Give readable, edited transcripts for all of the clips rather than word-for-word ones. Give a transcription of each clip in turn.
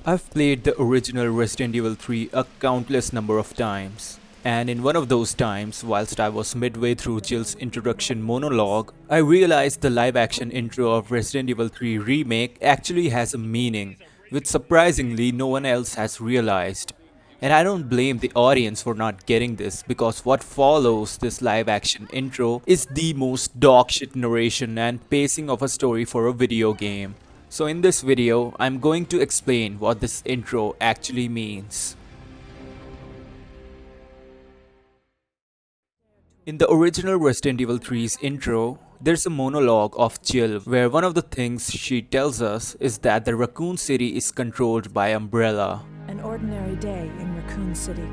I've played the original Resident Evil 3 a countless number of times. And in one of those times, whilst I was midway through Jill's introduction monologue, I realized the live action intro of Resident Evil 3 Remake actually has a meaning, which surprisingly no one else has realized. And I don't blame the audience for not getting this because what follows this live action intro is the most dogshit narration and pacing of a story for a video game. So in this video, I'm going to explain what this intro actually means. In the original Resident Evil 3's intro, there's a monologue of Jill where one of the things she tells us is that the Raccoon City is controlled by Umbrella. An ordinary day in Raccoon City.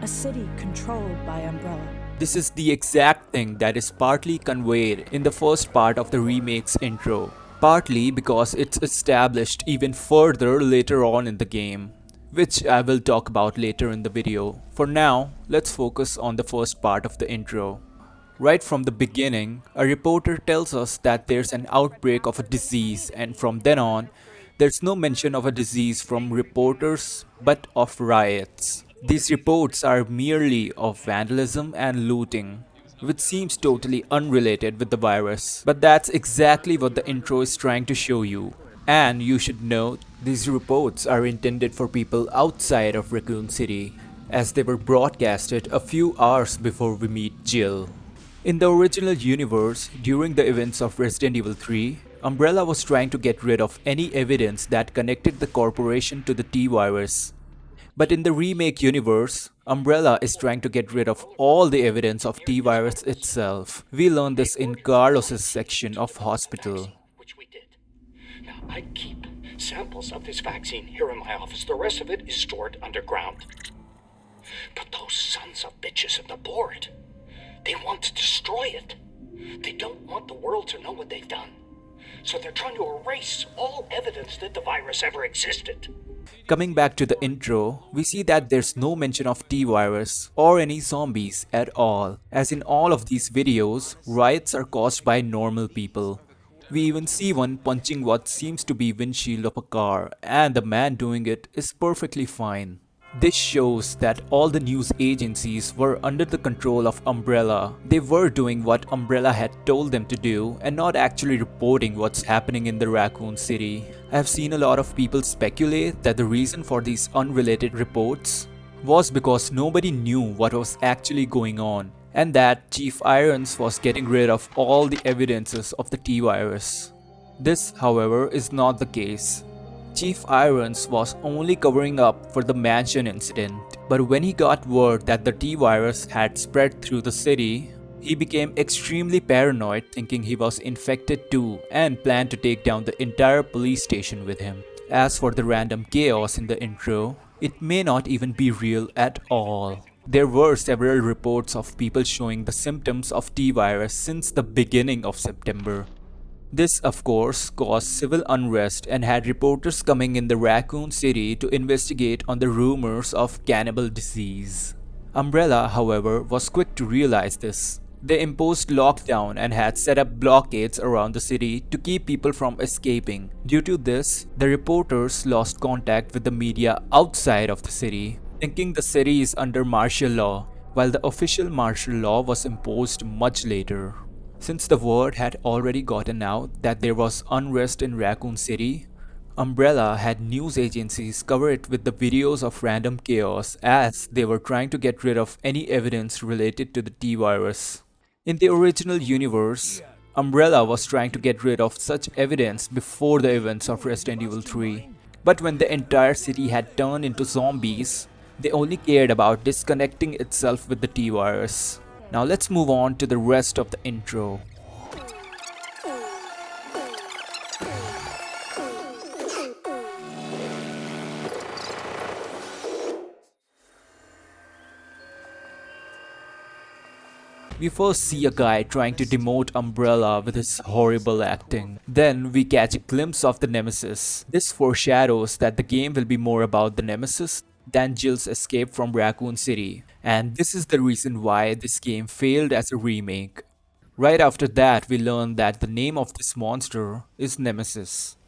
A city controlled by Umbrella. This is the exact thing that is partly conveyed in the first part of the remake's intro, partly because it's established even further later on in the game, which I will talk about later in the video. For now, let's focus on the first part of the intro. Right from the beginning, a reporter tells us that there's an outbreak of a disease, and from then on, there's no mention of a disease from reporters but of riots. These reports are merely of vandalism and looting, which seems totally unrelated with the virus. But that's exactly what the intro is trying to show you. And you should note, these reports are intended for people outside of Raccoon City, as they were broadcasted a few hours before we meet Jill. In the original universe, during the events of Resident Evil 3, Umbrella was trying to get rid of any evidence that connected the corporation to the T-virus. But in the remake universe, Umbrella is trying to get rid of all the evidence of T-virus itself. We learned this in Carlos's section of hospital. Which we did. Now, I keep samples of this vaccine here in my office. The rest of it is stored underground. But those sons of bitches at the board, they want to destroy it. They don't want the world to know what they've done. So they're trying to erase all evidence that the virus ever existed. Coming back to the intro, we see that there's no mention of T-virus or any zombies at all, as in all of these videos, riots are caused by normal people. We even see one punching what seems to be windshield of a car, and the man doing it is perfectly fine. This shows that all the news agencies were under the control of Umbrella. They were doing what Umbrella had told them to do and not actually reporting what's happening in the Raccoon City. I have seen a lot of people speculate that the reason for these unrelated reports was because nobody knew what was actually going on, and that Chief Irons was getting rid of all the evidences of the T-virus. This, however, is not the case. Chief Irons was only covering up for the mansion incident, but when he got word that the T-virus had spread through the city, he became extremely paranoid, thinking he was infected too and planned to take down the entire police station with him. As for the random chaos in the intro, it may not even be real at all. There were several reports of people showing the symptoms of T-virus since the beginning of September. This, of course, caused civil unrest and had reporters coming in the Raccoon City to investigate on the rumors of cannibal disease. Umbrella, however, was quick to realize this. They imposed lockdown and had set up blockades around the city to keep people from escaping. Due to this, the reporters lost contact with the media outside of the city, thinking the city is under martial law, while the official martial law was imposed much later. Since the word had already gotten out that there was unrest in Raccoon City, Umbrella had news agencies cover it with the videos of random chaos as they were trying to get rid of any evidence related to the T-virus. In the original universe, Umbrella was trying to get rid of such evidence before the events of Resident Evil 3. But when the entire city had turned into zombies, they only cared about disconnecting itself with the T-virus. Now let's move on to the rest of the intro. We first see a guy trying to demote Umbrella with his horrible acting. Then we catch a glimpse of the Nemesis. This foreshadows that the game will be more about the Nemesis than Jill's escape from Raccoon City, and this is the reason why this game failed as a remake. Right after that, we learn that the name of this monster is Nemesis.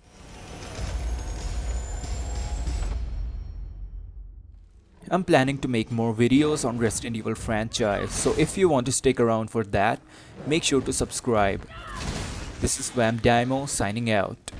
I'm planning to make more videos on Resident Evil franchise, so if you want to stick around for that, make sure to subscribe. This is Vamdimo signing out.